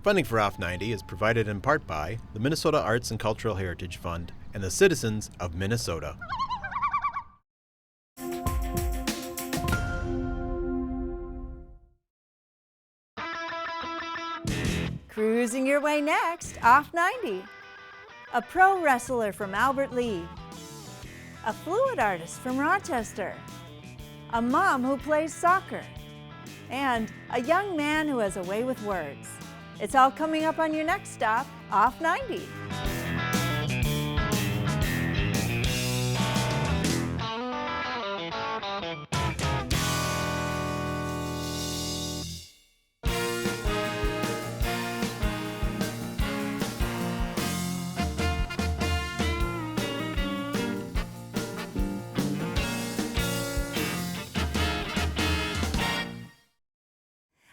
Funding for Off 90 is provided in part by the Minnesota Arts and Cultural Heritage Fund and the citizens of Minnesota. Cruising your way next, Off 90. A pro wrestler from Albert Lea. A fluid artist from Rochester. A mom who plays soccer. And a young man who has a way with words. It's all coming up on your next stop, Off 90.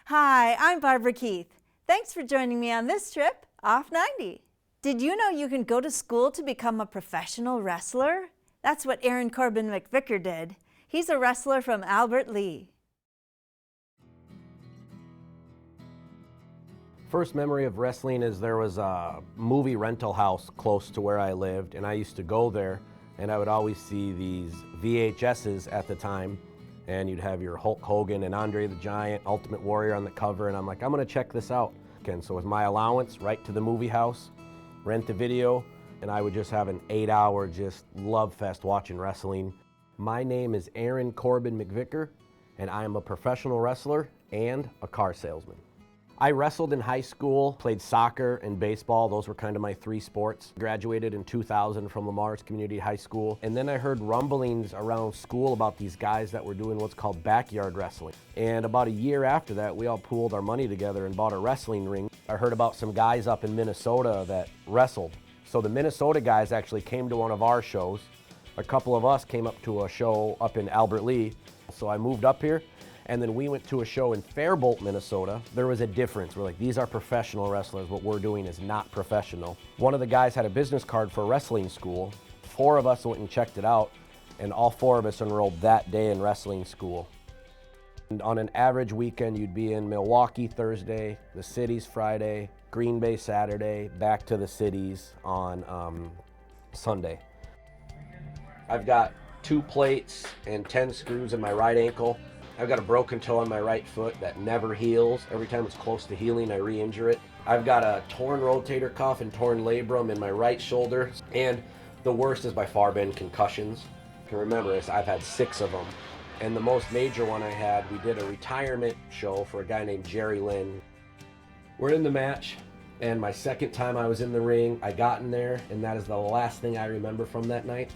Hi, I'm Barbara Keith. Thanks for joining me on this trip, Off 90. Did you know you can go to school to become a professional wrestler? That's what Aaron Corbin McVicker did. He's a wrestler from Albert Lea. First memory of wrestling is there was a movie rental house close to where I lived, and I used to go there, and I would always see these VHSs at the time, and you'd have your Hulk Hogan and Andre the Giant, Ultimate Warrior on the cover, and I'm like, I'm gonna check this out. And so with my allowance, right to the movie house, rent the video, and I would just have an 8-hour just love fest watching wrestling. My name is Aaron Corbin McVicker, and I am a professional wrestler and a car salesman. I wrestled in high school, played soccer and baseball. Those were kind of my three sports. Graduated in 2000 from Lamar's Community High School. And then I heard rumblings around school about these guys that were doing what's called backyard wrestling. And about a year after that, we all pooled our money together and bought a wrestling ring. I heard about some guys up in Minnesota that wrestled. So the Minnesota guys actually came to one of our shows. A couple of us came up to a show up in Albert Lea. So I moved up here. And then we went to a show in Faribault, Minnesota. There was a difference. We're like, these are professional wrestlers. What we're doing is not professional. One of the guys had a business card for a wrestling school. 4 of us went and checked it out, and all 4 of us enrolled that day in wrestling school. And on an average weekend, you'd be in Milwaukee Thursday, the cities Friday, Green Bay Saturday, back to the cities on Sunday. I've got 2 plates and 10 screws in my right ankle. I've got a broken toe on my right foot that never heals. Every time it's close to healing, I re-injure it. I've got a torn rotator cuff and torn labrum in my right shoulder. And the worst has by far been concussions. I can remember this, I've had 6 of them. And the most major one I had, we did a retirement show for a guy named Jerry Lynn. We're in the match, and my second time I was in the ring, I got in there, and that is the last thing I remember from that night.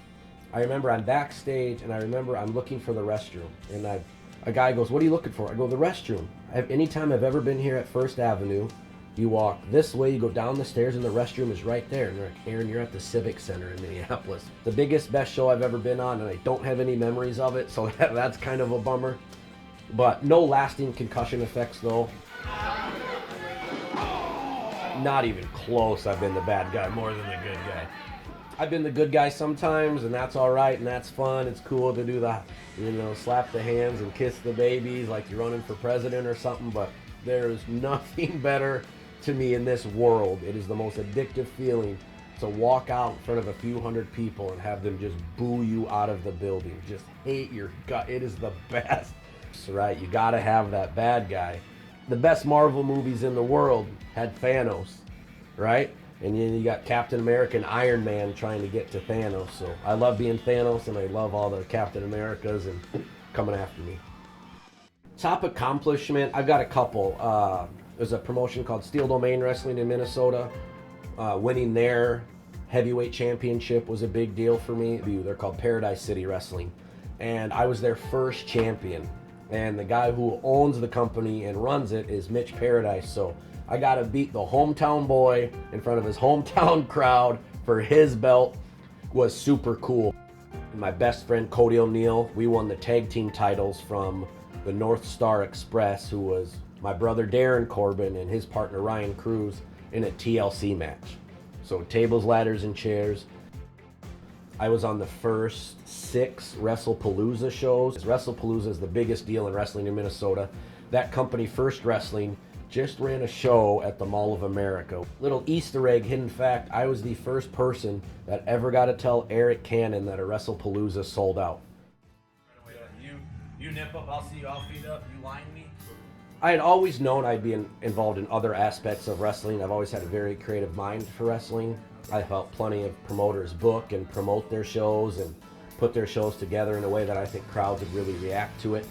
I remember I'm backstage, and I remember I'm looking for the restroom. And a guy goes, what are you looking for? I go, the restroom. Anytime I've ever been here at First Avenue, you walk this way, you go down the stairs, and the restroom is right there. And they're like, Aaron, you're at the Civic Center in Minneapolis. The biggest, best show I've ever been on, and I don't have any memories of it, so that's kind of a bummer. But no lasting concussion effects, though. Not even close. I've been the bad guy more than the good guy. I've been the good guy sometimes, and that's all right, and that's fun. It's cool to do the, slap the hands and kiss the babies like you're running for president or something, but there's nothing better to me in this world. It is the most addictive feeling to walk out in front of a few hundred people and have them just boo you out of the building. Just hate your gut. It is the best. That's right, you gotta have that bad guy. The best Marvel movies in the world had Thanos, right? And then you got Captain America and Iron Man trying to get to Thanos. So I love being Thanos, and I love all the Captain Americas and coming after me. Top accomplishment, I've got a couple. There's a promotion called Steel Domain Wrestling in Minnesota. Winning their heavyweight championship was a big deal for me. They're called Paradise City Wrestling. And I was their first champion. And the guy who owns the company and runs it is Mitch Paradise. So I got to beat the hometown boy in front of his hometown crowd for his belt. Was super cool. My best friend Cody O'Neill, we won the tag team titles from the North Star Express, who was my brother Darren Corbin and his partner Ryan Cruz in a TLC match. So tables, ladders, and chairs. I was on the first 6 WrestlePalooza shows. WrestlePalooza is the biggest deal in wrestling in Minnesota. That company, First Wrestling, just ran a show at the Mall of America. Little Easter egg, hidden fact, I was the first person that ever got to tell Eric Cannon that a WrestlePalooza sold out. You nip up, I'll see you, I'll feed up, you line me. I had always known I'd be involved in other aspects of wrestling. I've always had a very creative mind for wrestling. I've helped plenty of promoters book and promote their shows and put their shows together in a way that I think crowds would really react to it.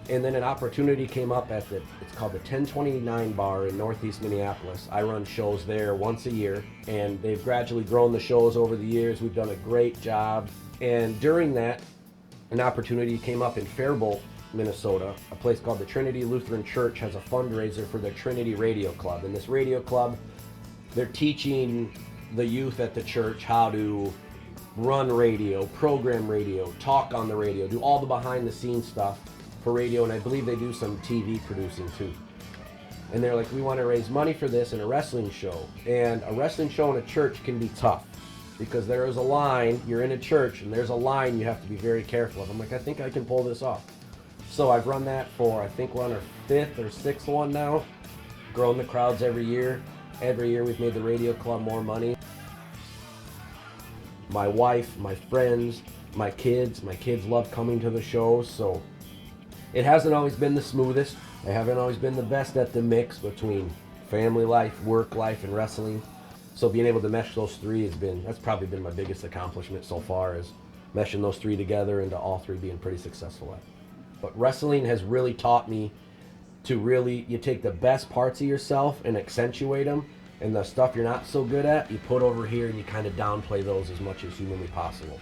And then an opportunity came up at it's called the 1029 Bar in Northeast Minneapolis. I run shows there once a year, and they've gradually grown the shows over the years. We've done a great job. And during that, an opportunity came up in Faribault, Minnesota. A place called the Trinity Lutheran Church has a fundraiser for their Trinity Radio Club. And this radio club, they're teaching the youth at the church how to run radio, program radio, talk on the radio, do all the behind the scenes stuff for radio, and I believe they do some TV producing too. And they're like, we want to raise money for this in a wrestling show. And a wrestling show in a church can be tough because there is a line, you're in a church and there's a line you have to be very careful of. I'm like, I think I can pull this off. So I've run that for, I think we're on our 5th or 6th one now. Grown the crowds every year. Every year we've made the radio club more money. My wife, my friends, my kids love coming to the shows, so it hasn't always been the smoothest. I haven't always been the best at the mix between family life, work life, and wrestling. So being able to mesh those three that's probably been my biggest accomplishment so far, is meshing those three together into all three being pretty successful at. But wrestling has really taught me to you take the best parts of yourself and accentuate them, and the stuff you're not so good at, you put over here and you kind of downplay those as much as humanly possible.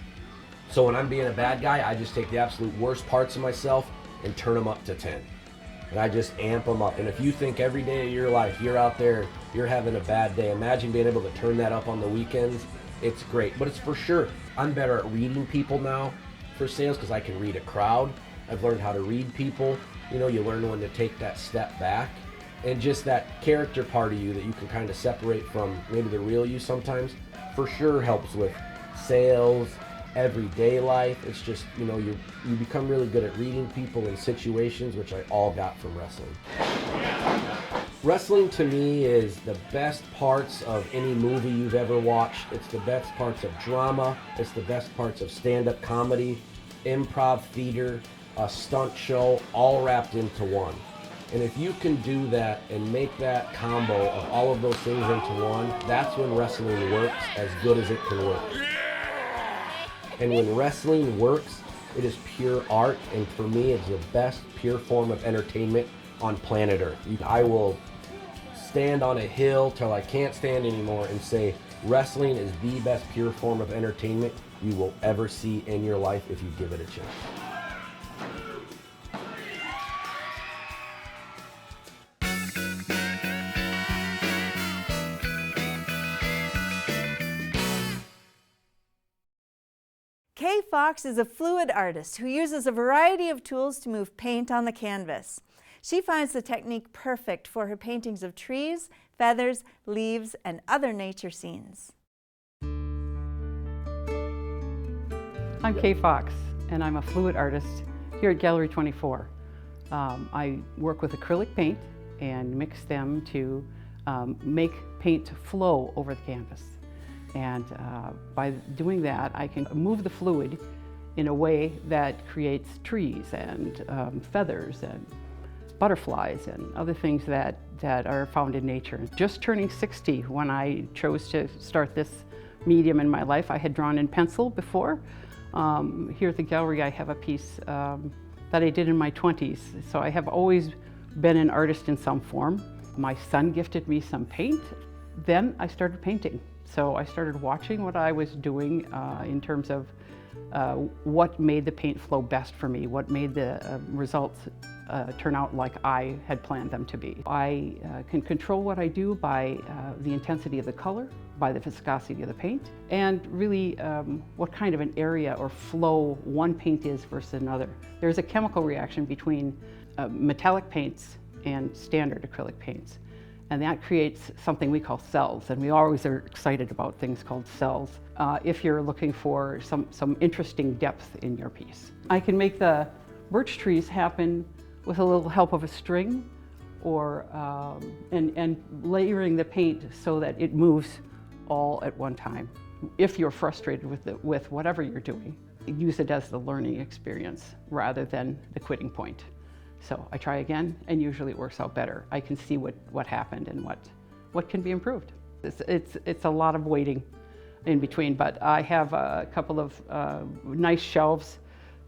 So when I'm being a bad guy, I just take the absolute worst parts of myself and turn them up to 10. And I just amp them up. And if you think every day of your life you're out there, you're having a bad day, imagine being able to turn that up on the weekends. It's great. But it's for sure, I'm better at reading people now for sales because I can read a crowd. I've learned how to read people. You know, you learn when to take that step back. And just that character part of you that you can kind of separate from maybe the real you sometimes, for sure helps with sales, everyday life. It's just, you know, you become really good at reading people in situations, which I all got from wrestling. Wrestling to me is the best parts of any movie you've ever watched. It's the best parts of drama. It's the best parts of stand-up comedy, improv theater, a stunt show, all wrapped into one. And if you can do that and make that combo of all of those things into one, that's when wrestling works as good as it can work. And when wrestling works, it is pure art, and for me, it's the best pure form of entertainment on planet Earth. I will stand on a hill till I can't stand anymore and say wrestling is the best pure form of entertainment you will ever see in your life if you give it a chance. Kay Fox is a fluid artist who uses a variety of tools to move paint on the canvas. She finds the technique perfect for her paintings of trees, feathers, leaves, and other nature scenes. I'm Kay Fox, and I'm a fluid artist here at Gallery 24. I work with acrylic paint and mix them to make paint flow over the canvas. And by doing that, I can move the fluid in a way that creates trees and feathers and butterflies and other things that are found in nature. Just turning 60 when I chose to start this medium in my life. I had drawn in pencil before. Here at the gallery I have a piece that I did in my 20s. So I have always been an artist in some form. My son gifted me some paint. Then I started painting. So I started watching what I was doing in terms of what made the paint flow best for me, what made the results turn out like I had planned them to be. I can control what I do by the intensity of the color, by the viscosity of the paint, and really what kind of an area or flow one paint is versus another. There's a chemical reaction between metallic paints and standard acrylic paints. And that creates something we call cells, and we always are excited about things called cells if you're looking for some interesting depth in your piece. I can make the birch trees happen with a little help of a string, or and layering the paint so that it moves all at one time. If you're frustrated with whatever you're doing, use it as the learning experience rather than the quitting point. So I try again, and usually it works out better. I can see what happened and what can be improved. It's a lot of waiting in between, but I have a couple of nice shelves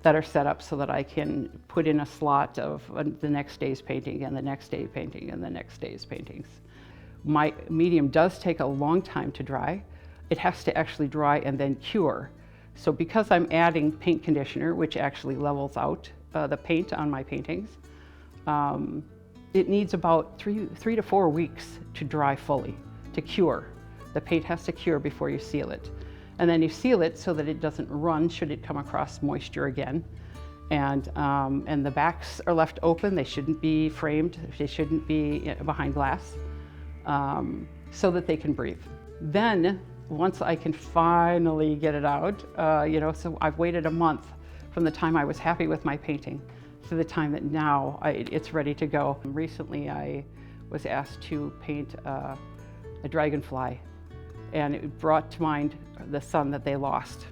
that are set up so that I can put in a slot of the next day's painting and the next day's painting and the next day's paintings. My medium does take a long time to dry. It has to actually dry and then cure. So because I'm adding paint conditioner, which actually levels out the paint on my paintings, it needs about three to 4 weeks to dry fully, to cure. The paint has to cure before you seal it. And then you seal it so that it doesn't run should it come across moisture again. And the backs are left open. They shouldn't be framed. They shouldn't be behind glass, so that they can breathe. Then, once I can finally get it out, so I've waited a month from the time I was happy with my painting to the time that now it's ready to go. Recently, I was asked to paint a dragonfly, and it brought to mind the son that they lost.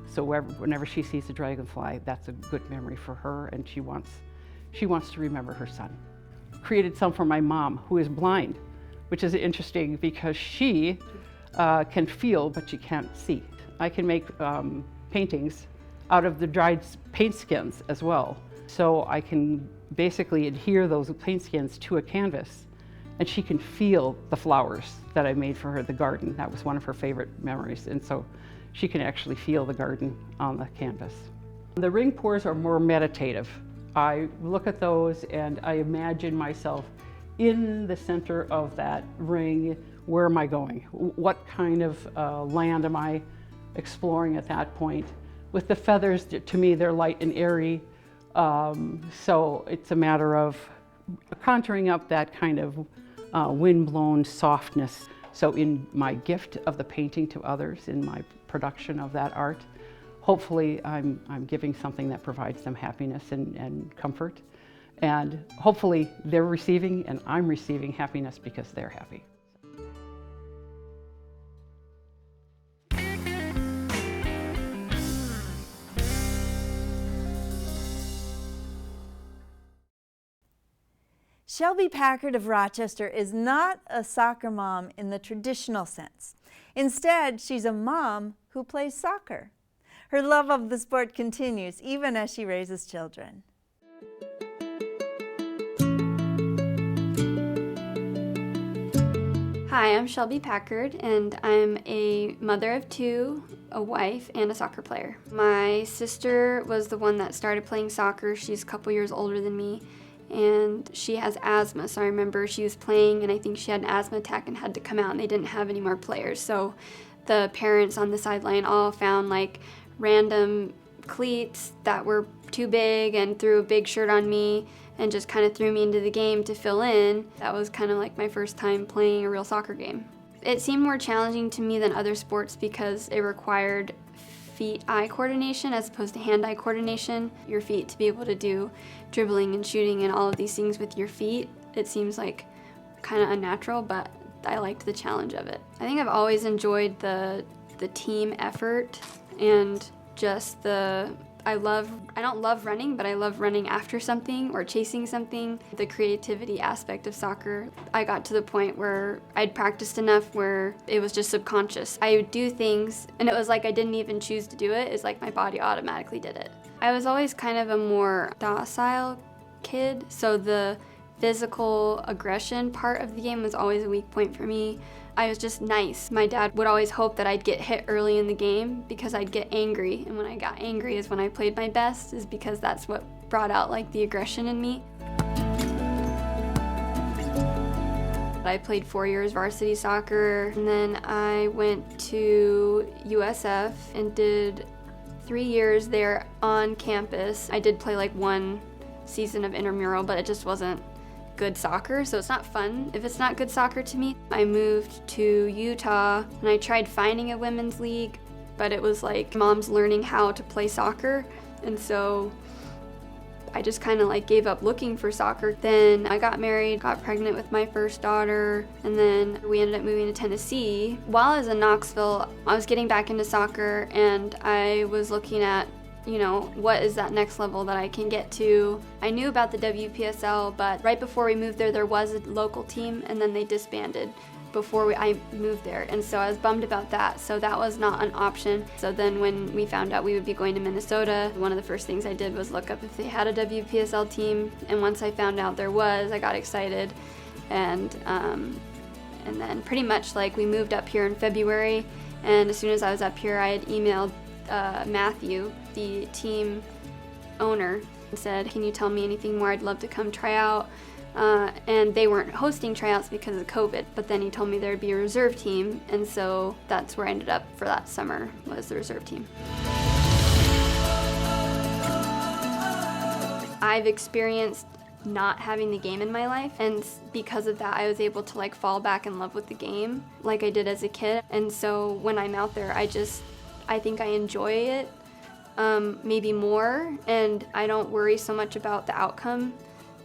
So whenever she sees a dragonfly, that's a good memory for her, and she wants to remember her son. Created some for my mom, who is blind, which is interesting because she can feel, but she can't see. I can make paintings out of the dried paint skins as well. So I can basically adhere those paint skins to a canvas, and she can feel the flowers that I made for her, the garden. That was one of her favorite memories, and so she can actually feel the garden on the canvas. The ring pours are more meditative. I look at those and I imagine myself in the center of that ring. Where am I going? What kind of land am I exploring at that point? With the feathers, to me, they're light and airy. So it's a matter of contouring up that kind of wind-blown softness. So in my gift of the painting to others, in my production of that art, hopefully I'm giving something that provides them happiness and comfort. And hopefully they're receiving and I'm receiving happiness because they're happy. Shelby Packard of Rochester is not a soccer mom in the traditional sense. Instead, she's a mom who plays soccer. Her love of the sport continues even as she raises children. Hi, I'm Shelby Packard, and I'm a mother of two, a wife, and a soccer player. My sister was the one that started playing soccer. She's a couple years older than me, and she has asthma. So I remember she was playing, and I think she had an asthma attack and had to come out, and they didn't have any more players. So the parents on the sideline all found like random cleats that were too big and threw a big shirt on me and just kind of threw me into the game to fill in. That was kind of like my first time playing a real soccer game. It seemed more challenging to me than other sports because it required feet-eye coordination as opposed to hand-eye coordination. Your feet to be able to do dribbling and shooting and all of these things with your feet, it seems like kind of unnatural, but I liked the challenge of it. I think I've always enjoyed the team effort and just I don't love running, but I love running after something or chasing something. The creativity aspect of soccer, I got to the point where I'd practiced enough where it was just subconscious. I would do things and it was like I didn't even choose to do it. It's like my body automatically did it. I was always kind of a more docile kid, so the physical aggression part of the game was always a weak point for me. I was just nice. My dad would always hope that I'd get hit early in the game because I'd get angry, and when I got angry is when I played my best, is because that's what brought out like the aggression in me. I played 4 years varsity soccer, and then I went to USF and did 3 years there on campus. I did play like one season of intramural, but it just wasn't good soccer, so it's not fun if it's not good soccer to me. I moved to Utah and I tried finding a women's league, but it was like mom's learning how to play soccer, and so I just kind of like gave up looking for soccer. Then I got married, got pregnant with my first daughter, and then we ended up moving to Tennessee. While I was in Knoxville, I was getting back into soccer, and I was looking at, you know, what is that next level that I can get to. I knew about the WPSL, but right before we moved there was a local team, and then they disbanded before I moved there, and so I was bummed about that, so that was not an option. So then when we found out we would be going to Minnesota, one of the first things I did was look up if they had a WPSL team, and once I found out there was, I got excited, and then pretty much like we moved up here in February, and as soon as I was up here I had emailed Matthew, the team owner, and said, can you tell me anything more? I'd love to come try out. And they weren't hosting tryouts because of COVID, but then he told me there'd be a reserve team, and so that's where I ended up for that summer, was the reserve team. I've experienced not having the game in my life, and because of that I was able to like fall back in love with the game like I did as a kid, and so when I'm out there I think I enjoy it maybe more, and I don't worry so much about the outcome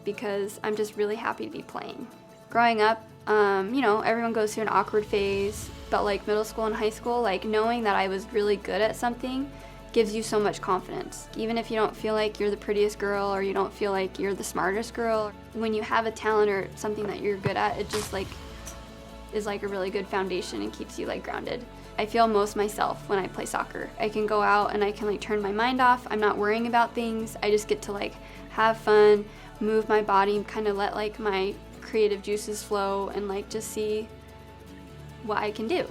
because I'm just really happy to be playing. Growing up, you know, everyone goes through an awkward phase, but like middle school and high school, like knowing that I was really good at something gives you so much confidence. Even if you don't feel like you're the prettiest girl or you don't feel like you're the smartest girl, when you have a talent or something that you're good at, it just like is like a really good foundation and keeps you like grounded. I feel most myself when I play soccer. I can go out and I can like turn my mind off. I'm not worrying about things. I just get to like have fun, move my body, kind of let like my creative juices flow and like just see what I can do.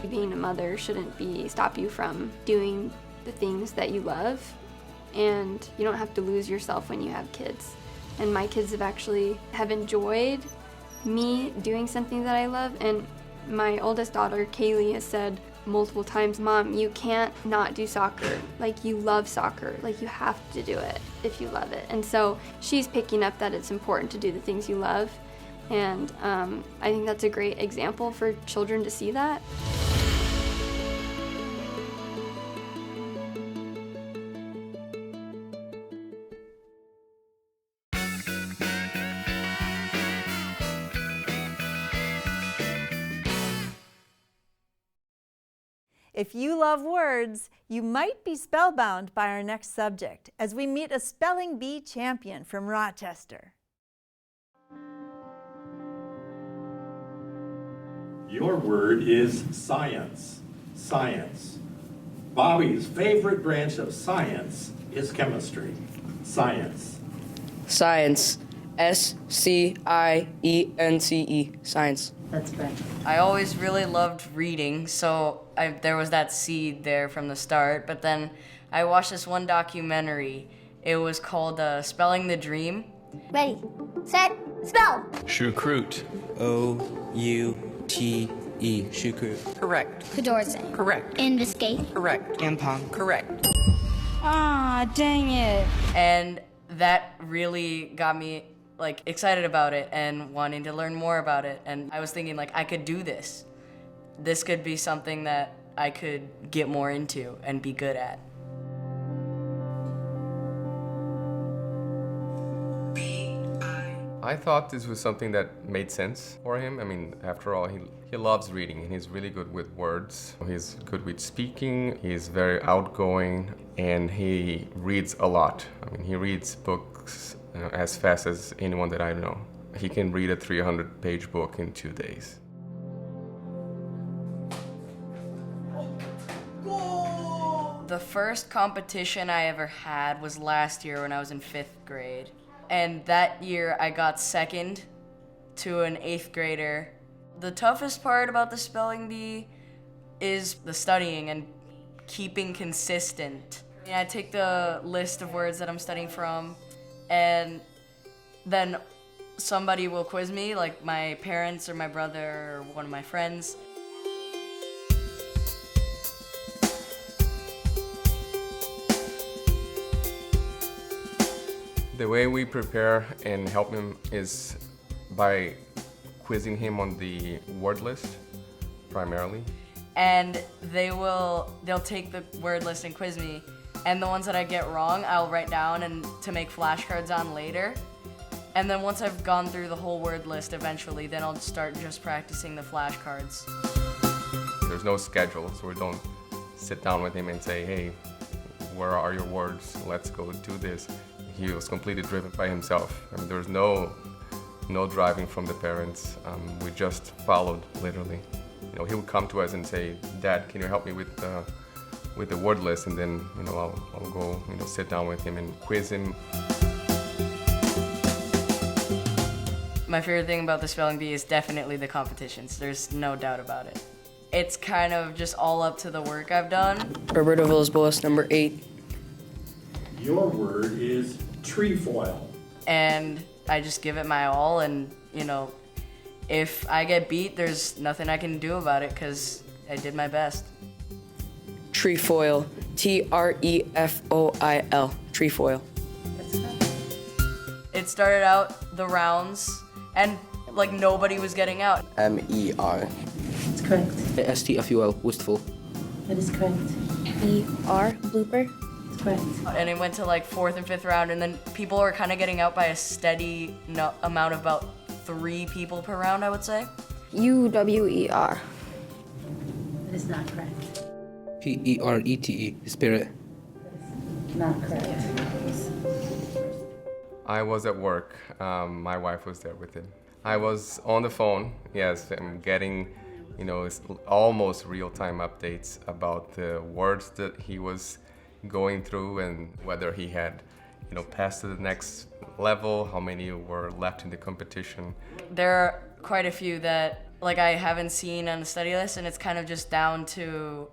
Being a mother shouldn't stop you from doing the things that you love, and you don't have to lose yourself when you have kids. And my kids have enjoyed me doing something that I love, and my oldest daughter, Kaylee, has said multiple times, Mom, you can't not do soccer. Like, you love soccer. Like, you have to do it if you love it. And so she's picking up that it's important to do the things you love. And I think that's a great example for children to see that. If you love words, you might be spellbound by our next subject as we meet a spelling bee champion from Rochester. Your word is science. Science. Bobby's favorite branch of science is chemistry. Science. Science. S-C-I-E-N-C-E. Science. That's correct. I always really loved reading, so there was that seed there from the start, but then I watched this one documentary. It was called Spelling the Dream. Ready, set, spell! Choucroute. O-U-T-E. Choucroute. Correct. Cadorze. Correct. Ambuscade. Correct. Ampong. Correct. Ah, dang it. And that really got me like excited about it and wanting to learn more about it. And I was thinking like I could do this. This could be something that I could get more into and be good at. I thought this was something that made sense for him. I mean, after all, he loves reading and he's really good with words. He's good with speaking, he's very outgoing, and he reads a lot. I mean, he reads books as fast as anyone that I know. He can read a 300-page book in 2 days. The first competition I ever had was last year when I was in 5th grade. And that year I got second to an 8th grader. The toughest part about the spelling bee is the studying and keeping consistent. I take the list of words that I'm studying from, and then somebody will quiz me, like my parents or my brother or one of my friends. The way we prepare and help him is by quizzing him on the word list, primarily. and they'll take the word list and quiz me, and the ones that I get wrong, I'll write down and to make flashcards on later. And then once I've gone through the whole word list eventually, then I'll start just practicing the flashcards. There's no schedule, so we don't sit down with him and say, hey, where are your words? Let's go do this. He was completely driven by himself. I mean, there was no driving from the parents. We just followed, literally. You know, he would come to us and say, Dad, can you help me with the word list? And then, you know, I'll go, you know, sit down with him and quiz him. My favorite thing about the spelling bee is definitely the competitions. There's no doubt about it. It's kind of just all up to the work I've done. Roberto Villas-Boas, number 8. Your word is trefoil. And I just give it my all, and, you know, if I get beat, there's nothing I can do about it because I did my best. Trefoil, Trefoil, trefoil. It started out the rounds, and like nobody was getting out. MER. That's correct. STFUL, wistful. That is correct. ER, blooper. That's correct. And it went to like 4th and 5th round, and then people were kind of getting out by a steady amount of about 3 people per round, I would say. UWER. That is not correct. PERETE, spirit. Not correct. I was at work. My wife was there with him. I was on the phone, yes, and getting, you know, it's almost real-time updates about the words that he was going through and whether he had, you know, passed to the next level, how many were left in the competition. There are quite a few that like I haven't seen on the study list, and it's kind of just down to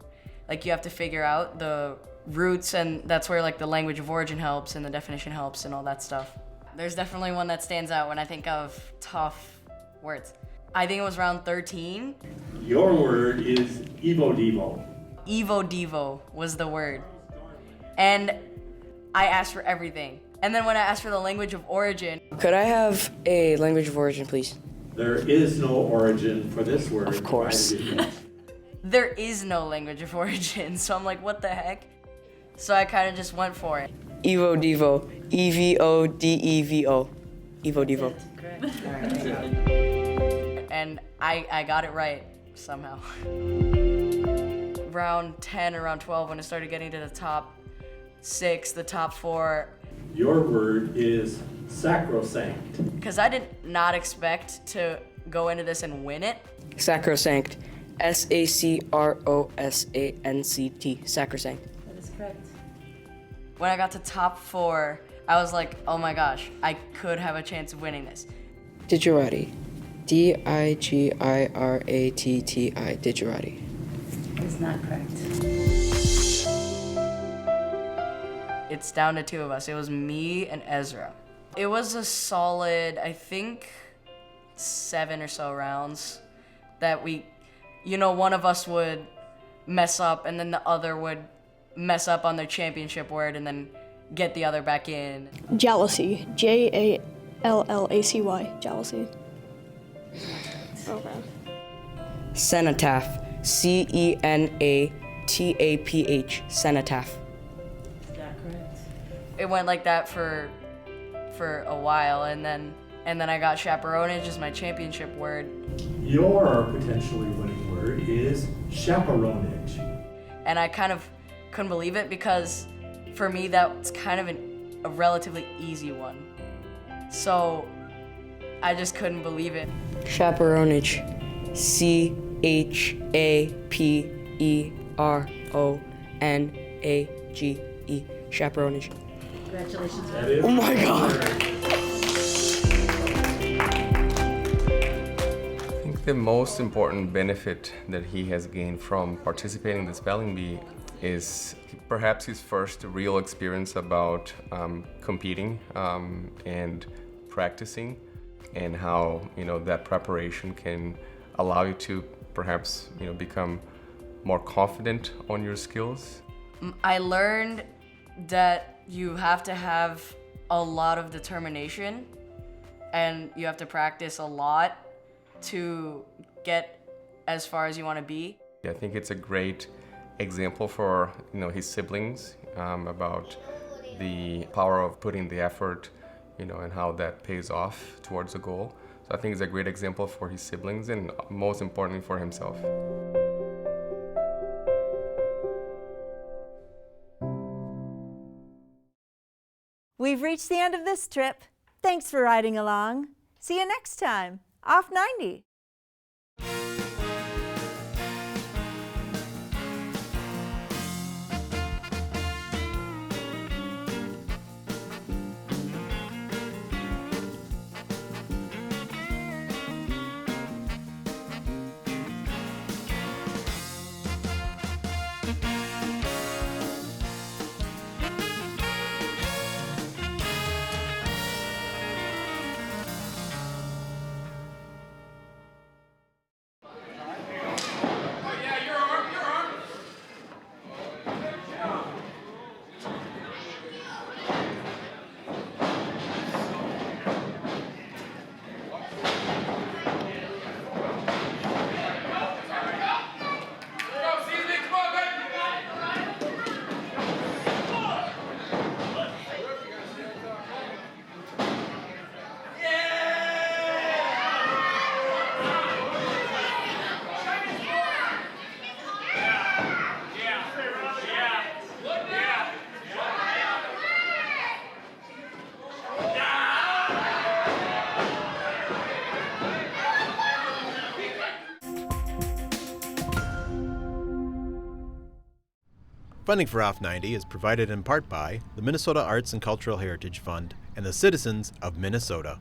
like you have to figure out the roots, and that's where like the language of origin helps and the definition helps and all that stuff. There's definitely one that stands out when I think of tough words. I think it was round 13. Your word is Evo Devo. Evo Devo was the word. And I asked for everything. And then when I asked for the language of origin. Could I have a language of origin, please? There is no origin for this word. Of course. There is no language of origin, so I'm like, what the heck? So I kind of just went for it. Evo Devo, EVODEVO, Evo Devo. And I got it right somehow. Round 10 or round 12, when it started getting to the top 6, the top 4. Your word is sacrosanct. Because I did not expect to go into this and win it. Sacrosanct, SACROSANCT, sacrosanct. That is correct. When I got to top 4, I was like, oh my gosh, I could have a chance of winning this. Digirati, DIGIRATTI, Digirati. That is not correct. It's down to 2 of us. It was me and Ezra. It was a solid, I think, 7 or so rounds that we, you know, one of us would mess up and then the other would mess up on their championship word and then get the other back in. Jealousy. JALLACY. Jealousy. Okay. Cenotaph, CENATAPH, cenotaph. Not correct. It went like that for a while, and then I got chaperonage as my championship word. Your potentially winning word is chaperonage. And I kind of couldn't believe it because for me that's kind of a relatively easy one. So I just couldn't believe it. Chaperonage, CHAPERONAGE, chaperonage. Congratulations. Oh my God. I think the most important benefit that he has gained from participating in the spelling bee is perhaps his first real experience about competing and practicing, and how, you know, that preparation can allow you to perhaps, you know, become more confident on your skills. I learned that you have to have a lot of determination and you have to practice a lot to get as far as you want to be. I think it's a great example for his siblings about the power of putting the effort, and how that pays off towards a goal. So I think it's a great example for his siblings and most importantly for himself. We've reached the end of this trip. Thanks for riding along. See you next time, off 90. Funding for Off 90 is provided in part by the Minnesota Arts and Cultural Heritage Fund and the citizens of Minnesota.